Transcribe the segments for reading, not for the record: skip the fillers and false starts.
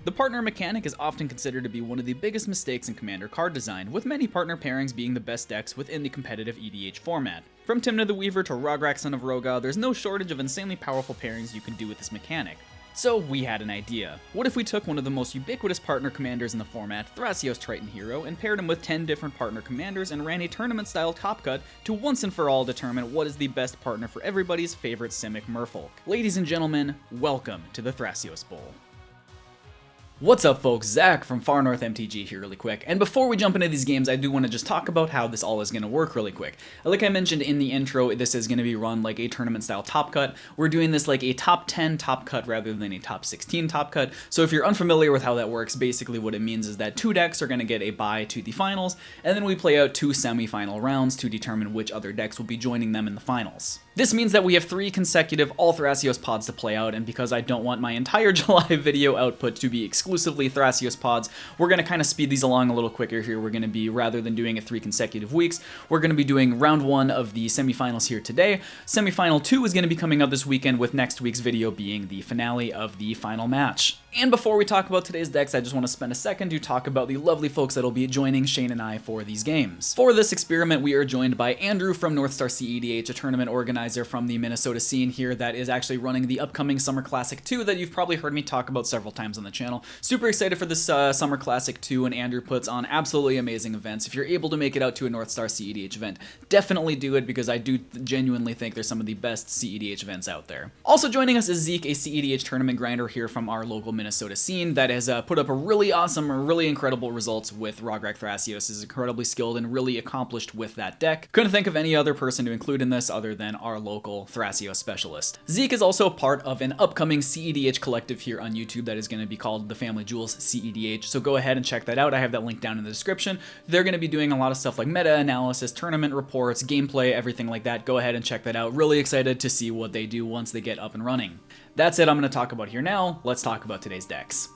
The partner mechanic is often considered to be one of the biggest mistakes in Commander card design, with many partner pairings being the best decks within the competitive EDH format. From Tymna the Weaver to Rograk Son of Roga, there's no shortage of insanely powerful pairings you can do with this mechanic. So we had an idea. What if we took one of the most ubiquitous partner commanders in the format, Thrasios Triton Hero, and paired him with 10 different partner commanders and ran a tournament-style top cut to once and for all determine what is the best partner for everybody's favorite Simic merfolk. Ladies and gentlemen, welcome to the Thrasios Bowl. What's up folks, Zach from Far North MTG here really quick, and before we jump into these games I do want to just talk about how this all is going to work really quick. Like I mentioned in the intro, this is going to be run like a tournament style top cut. We're doing this like a top 10 top cut rather than a top 16 top cut, so if you're unfamiliar with how that works, basically what it means is that 2 decks are going to get a bye to the finals, and then we play out 2 semi-final rounds to determine which other decks will be joining them in the finals. This means that we have 3 consecutive all Thrasios pods to play out, and because I don't want my entire July video output to be exclusively Thrasios pods, we're going to kind of speed these along a little quicker here. We're going to be, rather than doing it 3 consecutive weeks, we're going to be doing round 1 of the semifinals here today. Semifinal 2 is going to be coming out this weekend, with next week's video being the finale of the final match. And before we talk about today's decks, I just want to spend a second to talk about the lovely folks that'll be joining Shane and I for these games. For this experiment, we are joined by Andrew from North cEDH, a tournament organizer from the Minnesota scene here that is actually running the upcoming Summer Classic 2 that you've probably heard me talk about several times on the channel. Super excited for this Summer Classic 2, and Andrew puts on absolutely amazing events. If you're able to make it out to a North cEDH event, definitely do it, because I do genuinely think they're some of the best cEDH events out there. Also joining us is Zeke, a cEDH tournament grinder here from our local Minnesota scene that has put up a really awesome, really incredible results with Rograk Thrasios. Is incredibly skilled and really accomplished with that deck. Couldn't think of any other person to include in this other than our local Thrasios specialist. Zeke is also part of an upcoming cEDH collective here on YouTube that is going to be called the Family Jewels cEDH, so go ahead and check that out. I have that link down in the description. They're going to be doing a lot of stuff like meta-analysis, tournament reports, gameplay, everything like that. Go ahead and check that out. Really excited to see what they do once they get up and running. That's it I'm going to talk about here now. Let's talk about today's decks.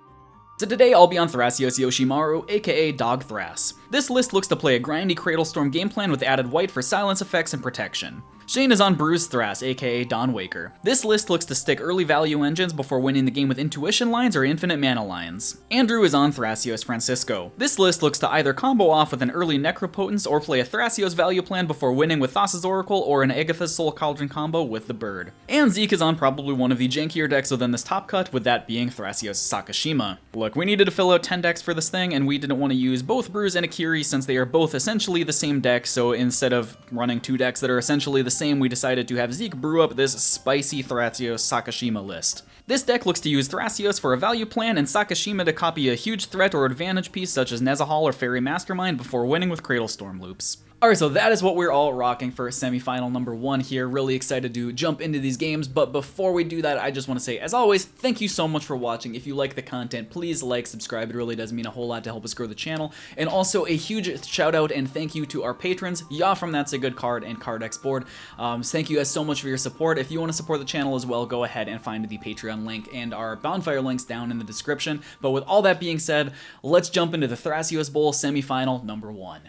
So today I'll be on Thrasios Yoshimaru, aka Dog Thras. This list looks to play a grindy Cradlestorm game plan with added white for silence effects and protection. Shane is on Bruse Thras, aka Dawn Waker. This list looks to stick early value engines before winning the game with intuition lines or infinite mana lines. Andrew is on Thrasios Francisco. This list looks to either combo off with an early Necropotence or play a Thrasios value plan before winning with Thassa's Oracle or an Agatha's Soul Cauldron combo with the Bird. And Zeke is on probably one of the jankier decks within this top cut, with that being Thrasios Sakashima. Look, we needed to fill out 10 decks for this thing, and we didn't want to use both Bruse and Akiri since they are both essentially the same deck, so instead of running 2 decks that are essentially the same, we decided to have Zeke brew up this spicy Thrasios Sakashima list. This deck looks to use Thrasios for a value plan and Sakashima to copy a huge threat or advantage piece such as Nezahal or Fairy Mastermind before winning with Cradlestorm loops. Alright, so that is what we're all rocking for semifinal number 1 here. Really excited to jump into these games, but before we do that, I just want to say, as always, thank you so much for watching. If you like the content, please like, subscribe. It really does mean a whole lot to help us grow the channel. And also a huge shout out and thank you to our patrons, Ya from That's a Good Card and Card Export. Thank you guys so much for your support. If you want to support the channel as well, go ahead and find the Patreon link and our Bonfire links down in the description. But with all that being said, let's jump into the Thrasios Bowl semifinal number 1.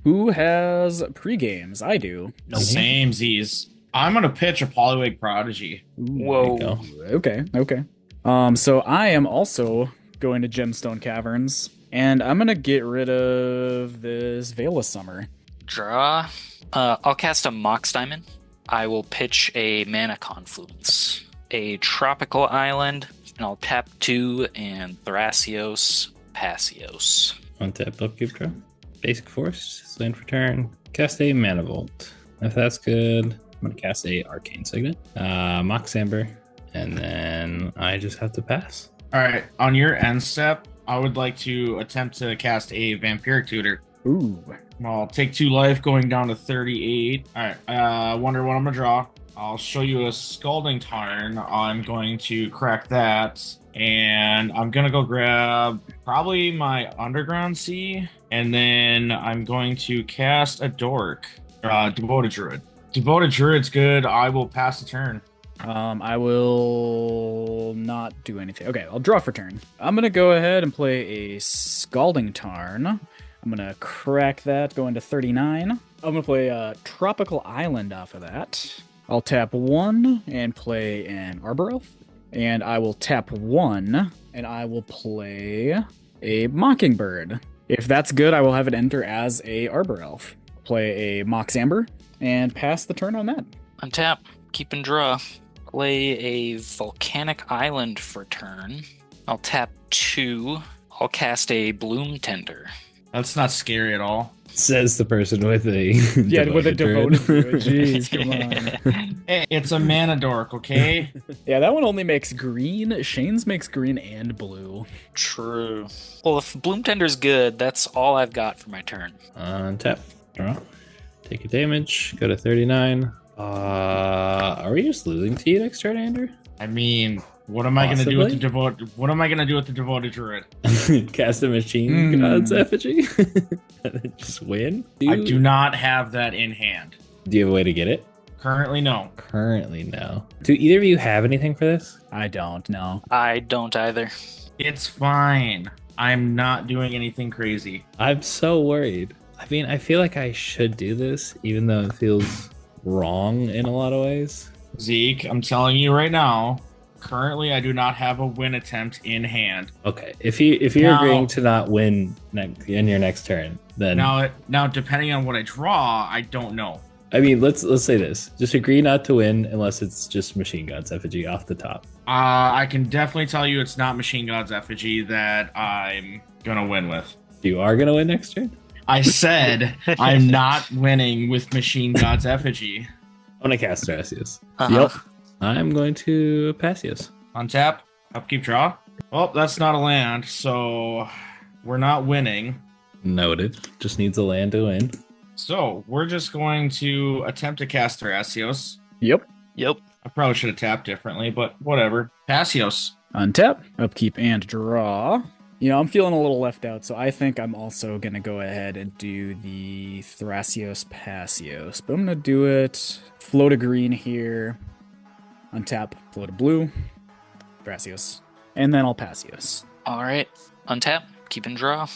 Who has pre-games? I do. No, same Z's. I'm gonna pitch a Polywig Prodigy. Whoa. Okay. So I am also going to Gemstone Caverns, and I'm gonna get rid of this Veil of Summer. Draw. I'll cast a Mox Diamond. I will pitch a Mana Confluence, a Tropical Island, and I'll tap 2 and Thrasios Passios. Untap upkeep draw. Basic Force, land for turn, cast a Mana Vault. If that's good, I'm going to cast a Arcane Signet, Mox Amber, and then I just have to pass. All right, on your end step, I would like to attempt to cast a Vampiric Tutor. Ooh. I'll take 2 life, going down to 38. All right, wonder what I'm going to draw. I'll show you a Scalding Tarn. I'm going to crack that, and I'm going to go grab probably my Underground Sea, and then I'm going to cast a Dork, Devoted Druid. Devoted Druid's good. I will pass the turn. I will not do anything. Okay, I'll draw for turn. I'm going to go ahead and play a Scalding Tarn. I'm going to crack that, go into 39. I'm going to play a Tropical Island off of that. I'll tap 1 and play an Arbor Elf. And I will tap 1 and I will play a Mockingbird. If that's good, I will have it enter as a Arbor Elf. Play a Mox Amber and pass the turn on that. Untap, keep and draw. Play a Volcanic Island for turn. I'll tap 2. I'll cast a Bloom Tender. That's not scary at all. Says the person with a Yeah, with a devoted druid. druid. Jeez, come on. Hey, it's a mana dork, okay? Yeah, that one only makes green. Shane's makes green and blue. True. Well, if Bloom Tender's good, that's all I've got for my turn. Untap. Draw. Take a damage. Go to 39. Are we just losing to you next turn, Andrew? I mean, what am I gonna do with the Possibly? What am I gonna do with the devoted druid? Cast a machine god's effigy? And then just win? I do not have that in hand. Do you have a way to get it? Currently, no. Currently, no. Do either of you have anything for this? I don't know. I don't either. It's fine. I'm not doing anything crazy. I'm so worried. I mean, I feel like I should do this, even though it feels wrong in a lot of ways. Zeke, I'm telling you right now, currently I do not have a win attempt in hand. Okay, if you're Now- agreeing to not win in your next turn, then Now, depending on what I draw, I don't know. I mean, let's say this: just agree not to win unless it's just Machine God's effigy off the top. I can definitely tell you it's not Machine God's effigy that I'm gonna win with. You are gonna win next turn. I said I'm not winning with Machine God's effigy. I'm gonna cast Thrasios. Uh-huh. I'm going to Passios. Untap, upkeep, draw. Oh, that's not a land, so we're not winning. Noted. Just needs a land to win. So we're just going to attempt to cast Thrasios. Yep. Yep. I probably should have tapped differently, but whatever. Passios. Untap, upkeep, and draw. You know, I'm feeling a little left out, so I think I'm also going to go ahead and do the Thrasios Passios. But I'm going to do it, float a green here, untap, float a blue, Thrasios, and then I'll Passios. All right. Untap, keep and draw.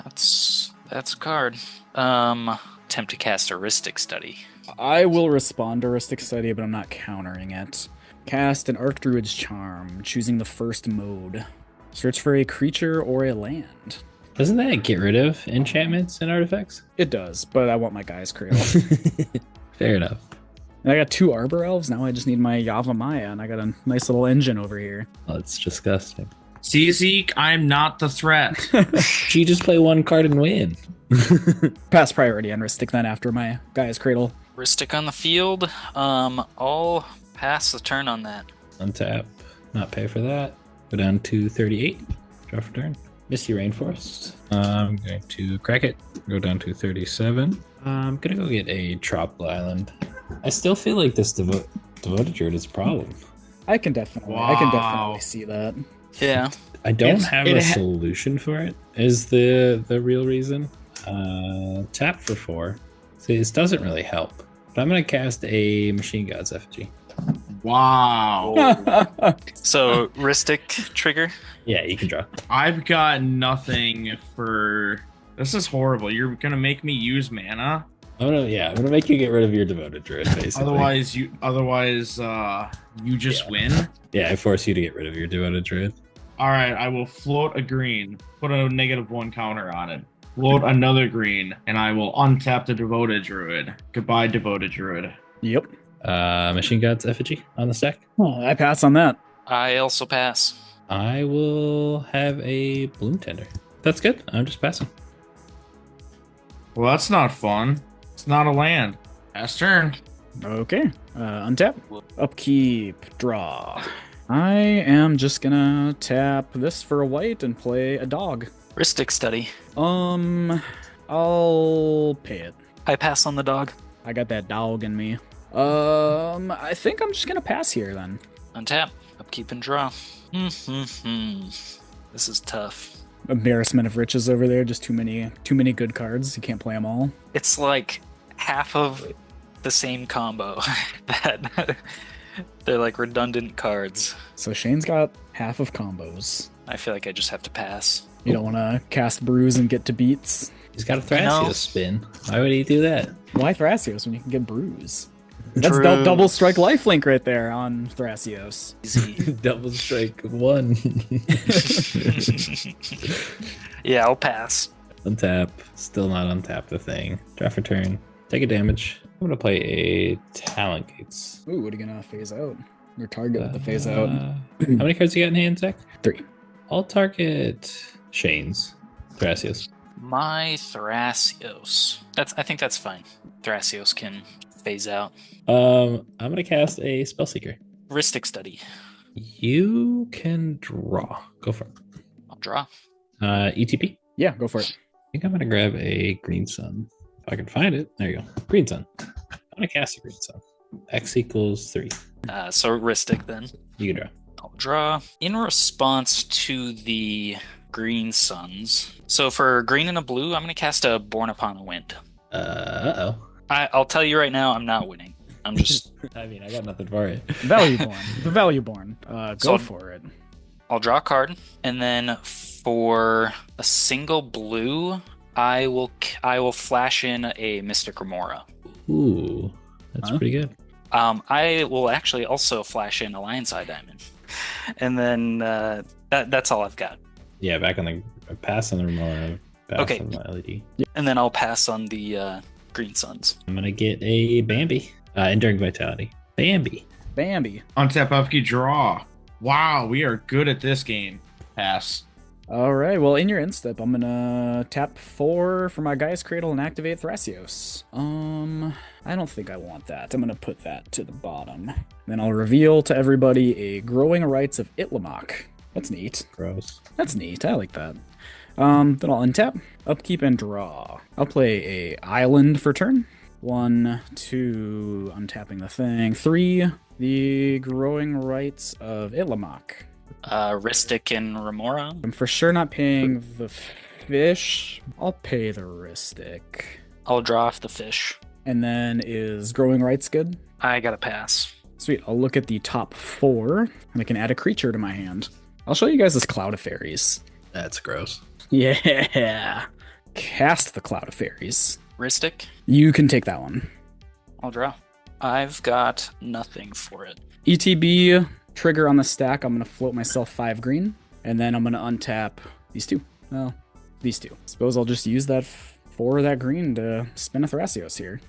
That's a card. Attempt to cast Heuristic Study. I will respond to Heuristic Study, but I'm not countering it. Cast an Archdruid's Charm, choosing the first mode. Search for a creature or a land. Doesn't that get rid of enchantments and artifacts? It does, but I want my Guy's Cradle. Fair enough. And I got 2 Arbor Elves, now I just need my Yava Maya, and I got a nice little engine over here. That's disgusting. See, Zeke, I'm not the threat. You just play one card and win. Pass priority on Ristic then after my Guy's Cradle. Heuristic on the field. I'll pass the turn on that. Untap. Not pay for that. Go down to 38. Draw for turn. Misty Rainforest. I'm going to crack it. Go down to 37. I'm gonna go get a Tropical Island. I still feel like this Devoted Druid is a problem. I can definitely Wow. see that. Yeah. I don't It's- have it a ha- solution for it. Is the real reason? Tap for 4. See, this doesn't really help. But I'm gonna cast a Machine God's effigy. Wow. So Heuristic trigger. Yeah, you can draw. I've got nothing for... This is horrible. You're going to make me use mana? I'm gonna make you get rid of your Devoted Druid, basically. Otherwise, you just win? Yeah, I force you to get rid of your Devoted Druid. All right, I will float a green, put a -1 counter on it. Float another green, and I will untap the Devoted Druid. Goodbye, Devoted Druid. Yep. Machine God's effigy on the stack. Oh, I pass on that. I also pass. I will have a Bloom Tender. That's good. I'm just passing. Well, that's not fun. It's not a land. Pass turn. Okay. Untap. Upkeep. Draw. I am just gonna tap this for a white and play a dog. Heuristic Study. I'll pay it. I pass on the dog. I got that dog in me. I think I'm just gonna pass here then. Untap. Upkeep and draw. This is tough. Embarrassment of riches over there. Just too many good cards. You can't play them all. It's like half of the same combo. that they're like redundant cards. So Shane's got half of combos. I feel like I just have to pass. You don't want to cast Bruse and get to beats. He's got a I know. Thrasios spin. Why would he do that? Why Thrasios when you can get Bruse? That's True. double strike lifelink right there on Thrasios. Easy. Double strike 1. Yeah, I'll pass. Untap. Still not untap the thing. Draw for turn. Take a damage. I'm gonna play a Talent Gates. Ooh, what are you gonna phase out? Your target with the phase out. How many cards you got in hand, Zach? 3. I'll target Shane's. Thrasios. My Thrasios. I think that's fine. Thrasios can phase out. I'm gonna cast a Spellseeker. Ristic Study. You can draw. Go for it. I'll draw. ETP. Yeah, go for it. I think I'm gonna grab a Green Sun. If I can find it. There you go. Green Sun. I'm gonna cast a Green Sun. X equals 3. So Ristic then. You can draw. I'll draw. In response to the Green Suns. So for green and a blue, I'm going to cast a Born Upon a Wind. Uh-oh. I'll tell you right now, I'm not winning. I'm just... I mean, I got nothing for it. Valueborn. The Valueborn. So- Go for it. I'll draw a card, and then for a single blue, I will flash in a Mystic Remora. Ooh, that's Huh? pretty good. I will actually also flash in a Lion's Eye Diamond. And then that's all I've got. Yeah, back on the pass on the Remora. Pass Okay. on the LED. And then I'll pass on the Green Suns. I'm gonna get a Bambi. Enduring Vitality. Bambi. Bambi. Untap upkeep, draw. Wow, we are good at this game. Pass. All right. Well, in your end step, I'm gonna tap 4 for my Gaia's Cradle and activate Thrasios. I don't think I want that. I'm gonna put that to the bottom. Then I'll reveal to everybody a Growing Rites of Itlamok. That's neat. Gross. That's neat. I like that. Then I'll untap, upkeep, and draw. I'll play a island for turn. 1, 2. I'm tapping the thing. 3. The Growing Rites of Itlamok. Ristic and Remora. I'm for sure not paying the fish. I'll pay the Ristic. I'll draw off the fish. And then is Growing Rights good? I gotta pass. Sweet. I'll look at the top 4, and I can add a creature to my hand. I'll show you guys this Cloud of Fairies. That's gross. Yeah. Cast the Cloud of Fairies. Ristic. You can take that one. I'll draw. I've got nothing for it. ETB, trigger on the stack. I'm going to float myself 5 green, and then I'm going to untap these 2. Well, these 2. Suppose I'll just use that for that green to spin a Thrasios here.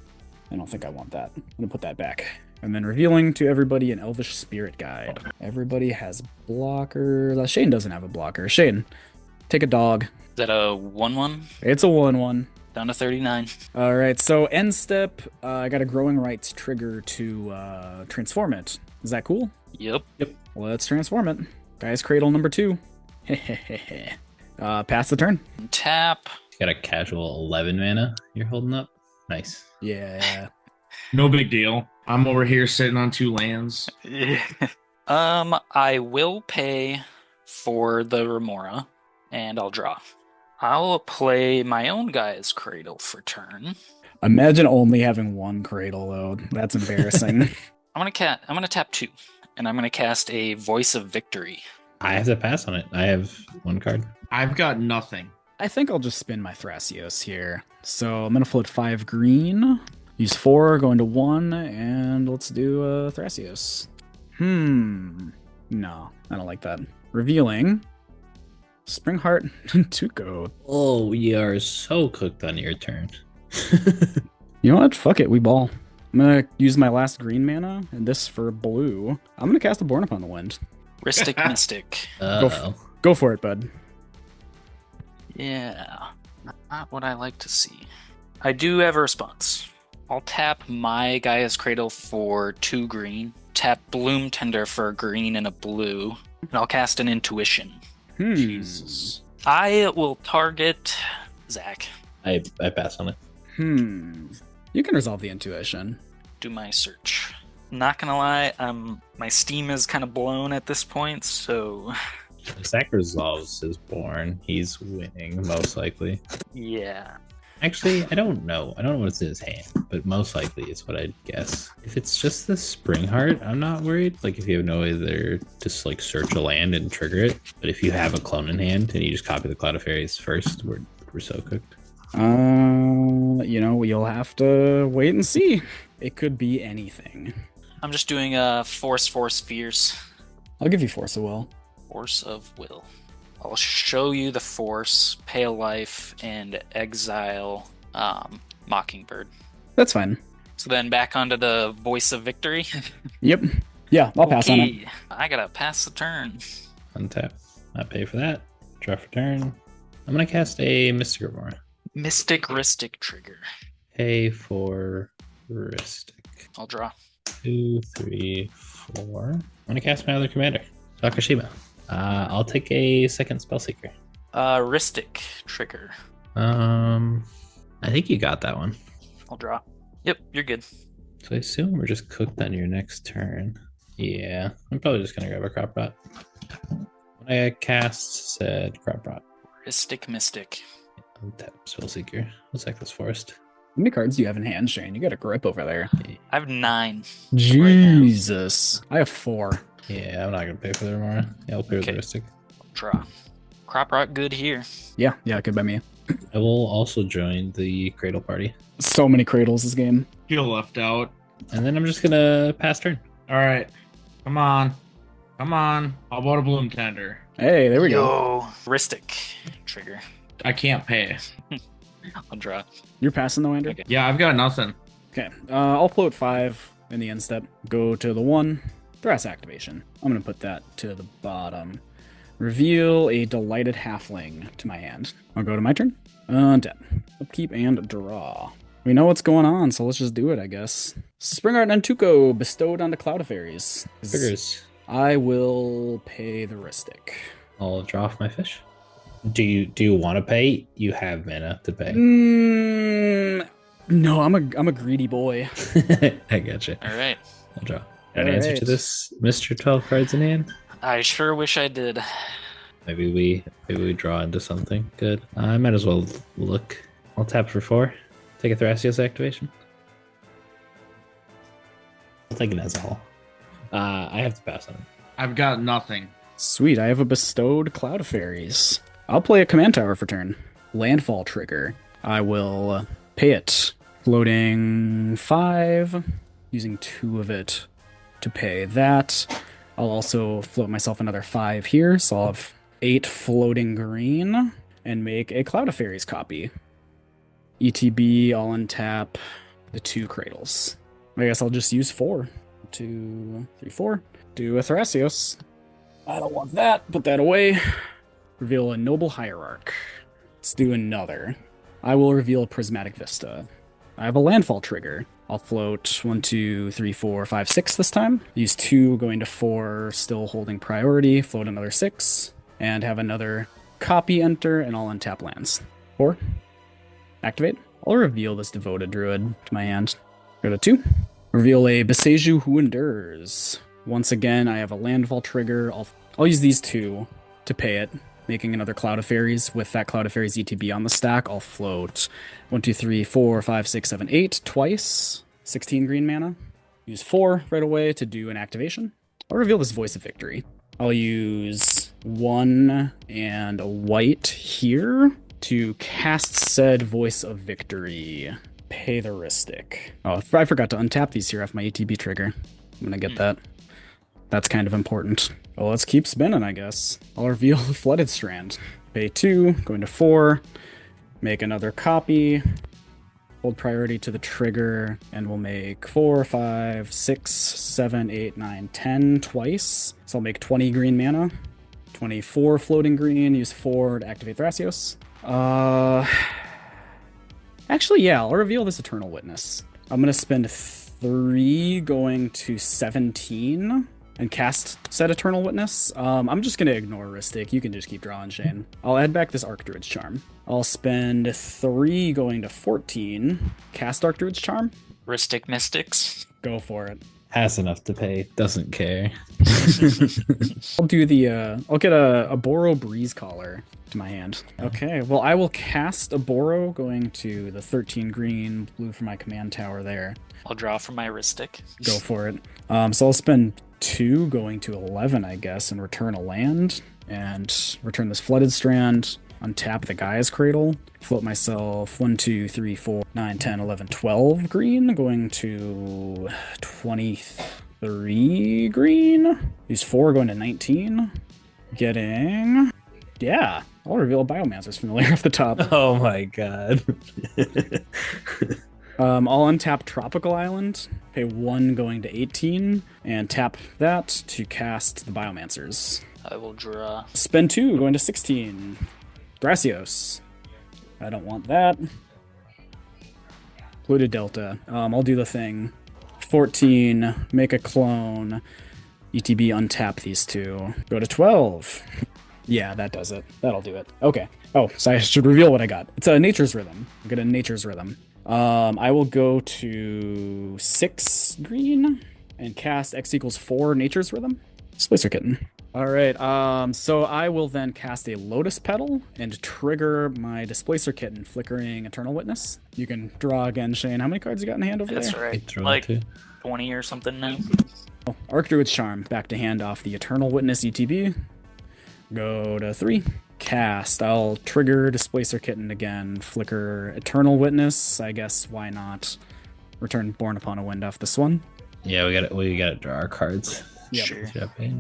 I don't think I want that. I'm going to put that back. And then revealing to everybody an Elvish Spirit Guide. Everybody has blockers. Shane doesn't have a blocker. Shane, take a dog. Is that a 1/1? It's a 1/1. Down to 39. All right, so end step, I got a Growing Rights trigger to transform it. Is that cool? Yep. Let's transform it. Guy's Cradle number 2. Pass the turn. Tap. You got a casual 11 mana you're holding up. Nice. Yeah. No big deal. I'm over here sitting on 2 lands. I will pay for the Remora, and I'll draw. I'll play my own Guy's Cradle for turn. Imagine only having 1 Cradle, though. That's embarrassing. I'm gonna tap 2, and I'm gonna cast a Voice of Victory. I have to pass on it. I have 1 card. I've got nothing. I think I'll just spin my Thrasios here. So I'm going to float 5 green. Use 4, go into 1, and let's do Thrasios. No, I don't like that. Revealing. Springheart Tuco. Oh, we are so cooked on your turn. You know what? Fuck it, we ball. I'm gonna use my last green mana, and this for blue. I'm gonna cast a Born Upon the Wind. Ristic Mystic. Uh-oh. Go for it, bud. Yeah, not what I like to see. I do have a response. I'll tap my Gaia's Cradle for 2 green, tap Bloom Tender for a green and a blue, and I'll cast an Intuition. Jesus. I will target Zach. I pass on it. You can resolve the intuition. Do my search. Not gonna lie, my steam is kind of blown at this point, so If Zach resolves his Born, he's winning, most likely. yeah. Actually, I don't know. I don't know what's in his hand, but most likely it's what I'd guess. If it's just the Spring Heart, I'm not worried. Like, if you have no way there, just like search a land and trigger it. But if you have a clone in hand and you just copy the Cloud of Fairies first, we're so cooked. You'll have to wait and see. It could be anything. I'm just doing Force Fierce. I'll give you Force of Will. Force of Will. I'll show you the Force, pay a life, and exile Mockingbird. That's fine. So then back onto the Voice of Victory. Yep. Yeah, I'll pass on it. Okay, I gotta pass the turn. Untap. Not pay for that. Draw for turn. I'm gonna cast a Mystic Aurora. Mystic Ristic trigger. Pay for Ristic. I'll draw. 2, 3, 4. I'm gonna cast my other commander, Sakashima. I'll take a second Spellseeker. Ristic trigger. I think you got that one. I'll draw. Yep, you're good. So I assume we're just cooked on your next turn. Yeah, I'm probably just gonna grab a Crop Rot. When I cast said Crop Rot. Ristic Mystic. Untap Spellseeker. We'll sack this forest. How many cards do you have in hand, Shane? You got a grip over there. I have 9. Jesus. I have 4. Yeah, I'm not gonna pay for the Remora. Yeah, I'll pay for the Ristic. Draw. Crop Rot good here. Yeah, good by me. I will also join the Cradle Party. So many cradles this game. Feel left out. And then I'm just gonna pass turn. All right. Come on. Come on. How about a Bloom Tender? Hey, there we go. Yo, Ristic trigger. I can't pay. I'll draw. You're passing though, Andrew? Okay. Yeah, I've got nothing. Okay, I'll float 5 in the end step. Go to the 1. Thrass activation. I'm going to put that to the bottom. Reveal a Delighted Halfling to my hand. I'll go to my turn. Untap. Upkeep and draw. We know what's going on, so let's just do it, I guess. Spring Art Nantuko bestowed onto Cloud of Fairies. Figures. I will pay the Ristic. I'll draw off my fish. Do you want to pay? You have mana to pay. No, I'm a greedy boy. I gotcha. All right. I'll draw. Got an answer to this, Mr. 12 cards in hand? I sure wish I did. Maybe we draw into something good. I might as well look. I'll tap for 4. Take a Thrasios activation. I'll take it as a whole. I have to pass on it. I've got nothing. Sweet, I have a bestowed Cloud of Fairies. I'll play a command tower for turn. Landfall trigger. I will pay it. Floating 5, using 2 of it to pay that. I'll also float myself another 5 here, so I'll have 8 floating green and make a Cloud of Fairies copy. ETB, I'll untap the 2 cradles. I guess I'll just use 4. 2, 3, 4. Do a Thrasios. I don't want that. Put that away. Reveal a Noble Hierarch. Let's do another. I will reveal Prismatic Vista. I have a landfall trigger. I'll float 1, 2, 3, 4, 5, 6 this time. Use 2, going to 4, still holding priority. Float another 6. And have another copy enter, and I'll untap lands. 4. Activate. I'll reveal this Devoted Druid to my hand. Go to 2. Reveal a Beseju Who Endures. Once again, I have a landfall trigger. I'll use these 2 to pay it, making another Cloud of Fairies. With that Cloud of Fairies ETB on the stack, I'll float 1, 2, 3, 4, 5, 6, 7, 8 twice. 16 green mana. Use 4 right away to do an activation. I'll reveal this Voice of Victory. I'll use 1 and a white here to cast said Voice of Victory. Pay the Ristic. Oh, I forgot to untap these here off my ETB trigger. I'm gonna get that. That's kind of important. Well, let's keep spinning, I guess. I'll reveal the Flooded Strand. Pay 2, going to 4, make another copy, hold priority to the trigger, and we'll make 4, 5, 6, 7, 8, 9, 10 twice. So I'll make 20 green mana, 24 floating green, use 4 to activate Thrasios. Actually, yeah, I'll reveal this Eternal Witness. I'm gonna spend 3 going to 17 and cast said Eternal Witness. I'm just gonna ignore Ristic. You can just keep drawing, Shane. I'll add back this Archdruid's Charm. I'll spend 3 going to 14, cast Archdruid's Charm. Ristic Mystics. Go for it. Has enough to pay, doesn't care. I'll do the, I'll get a Boro Breeze Collar to my hand. Okay, well, I will cast a Boro, going to the 13 green, blue for my command tower there. I'll draw from my Ristic. Go for it. So I'll spend 2 going to 11, I guess, and return a land, and return this Flooded Strand. untap the Gaia's Cradle, float myself 1, 2, 3, 4, 9, 10, 11, 12 green, going to 23 green. These 4 going to 19. Getting, yeah, I'll reveal a Biomancer's Familiar off the top. Oh my god. I'll untap Tropical Island, pay 1 going to 18, and tap that to cast the Biomancers. I will draw. Spend 2 going to 16. Thrasios. I don't want that. Polluted Delta. I'll do the thing. 14, make a clone. ETB, untap these 2. Go to 12. Yeah, that does it. That'll do it. Okay. Oh, so I should reveal what I got. It's a Nature's Rhythm. I got a Nature's Rhythm. I will go to 6 green and cast X equals 4 Nature's Rhythm. Displacer Kitten. All right, so I will then cast a Lotus Petal and trigger my Displacer Kitten, Flickering Eternal Witness. You can draw again, Shane. How many cards you got in hand over That's there? right. Like 20 or something now. Oh, Archdruid's Charm, back to hand off the Eternal Witness ETB. Go to 3. Cast. I'll trigger Displacer Kitten again. Flicker Eternal Witness. I guess why not? Return Born Upon a Wind off this one. Yeah, we gotta draw our cards. Yep. Sure.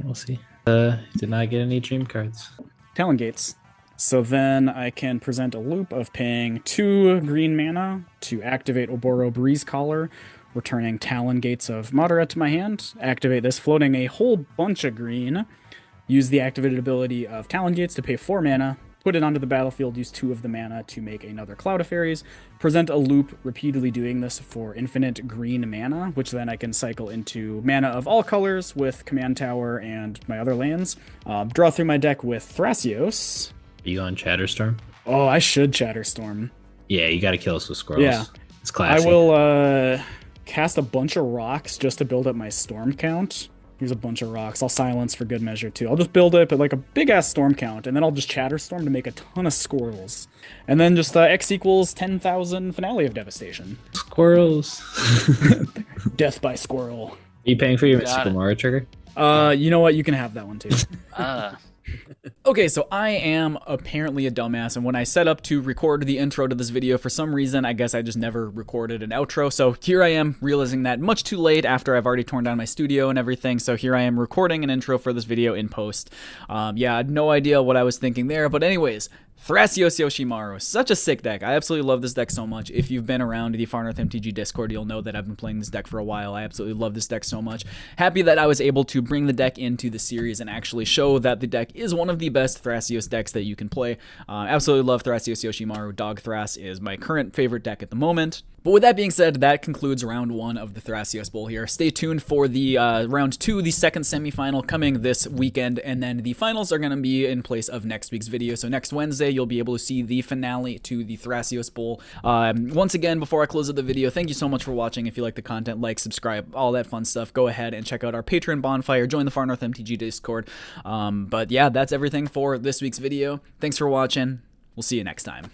We'll see. Did not get any dream cards. Talon Gates. So then I can present a loop of paying 2 green mana to activate Oboro Breeze Collar, returning Talon Gates of Moderate to my hand. Activate this, floating a whole bunch of green. Use the activated ability of Talon Gates to pay 4 mana, put it onto the battlefield, use 2 of the mana to make another Cloud of Fairies, present a loop repeatedly doing this for infinite green mana, which then I can cycle into mana of all colors with Command Tower and my other lands. Draw through my deck with Thrasios. Are you on Chatterstorm? Oh, I should Chatterstorm. Yeah, you gotta kill us with squirrels. Yeah. It's classic. I will cast a bunch of rocks just to build up my storm count. Use a bunch of rocks. I'll silence for good measure too. I'll just build up like a big ass storm count, and then I'll just Chatterstorm to make a ton of squirrels. And then just X equals 10,000 Finale of Devastation. Squirrels. Death by Squirrel. Are you paying for your Got Mystical it. Mara trigger? You know what? You can have that one too. Okay, so I am apparently a dumbass, and when I set up to record the intro to this video, for some reason, I guess I just never recorded an outro, so here I am realizing that much too late after I've already torn down my studio and everything, so here I am recording an intro for this video in post. Yeah, I had no idea what I was thinking there, but anyways, Thrasios Yoshimaru, such a sick deck. I absolutely love this deck so much. If you've been around the North MTG Discord, you'll know that I've been playing this deck for a while. I absolutely love this deck so much. Happy that I was able to bring the deck into the series and actually show that the deck is one of the best Thrasios decks that you can play. Absolutely love Thrasios Yoshimaru. Dog Thras is my current favorite deck at the moment. But with that being said, that concludes round 1 of the Thrasios Bowl here. Stay tuned for the round 2, the second semifinal coming this weekend, and then the finals are going to be in place of next week's video. So next Wednesday, you'll be able to see the finale to the Thrasios Bowl. Once again, before I close out the video, thank you so much for watching. If you like the content, like, subscribe, all that fun stuff. Go ahead and check out our Patreon bonfire, join the North MTG Discord. But yeah, that's everything for this week's video. Thanks for watching. We'll see you next time.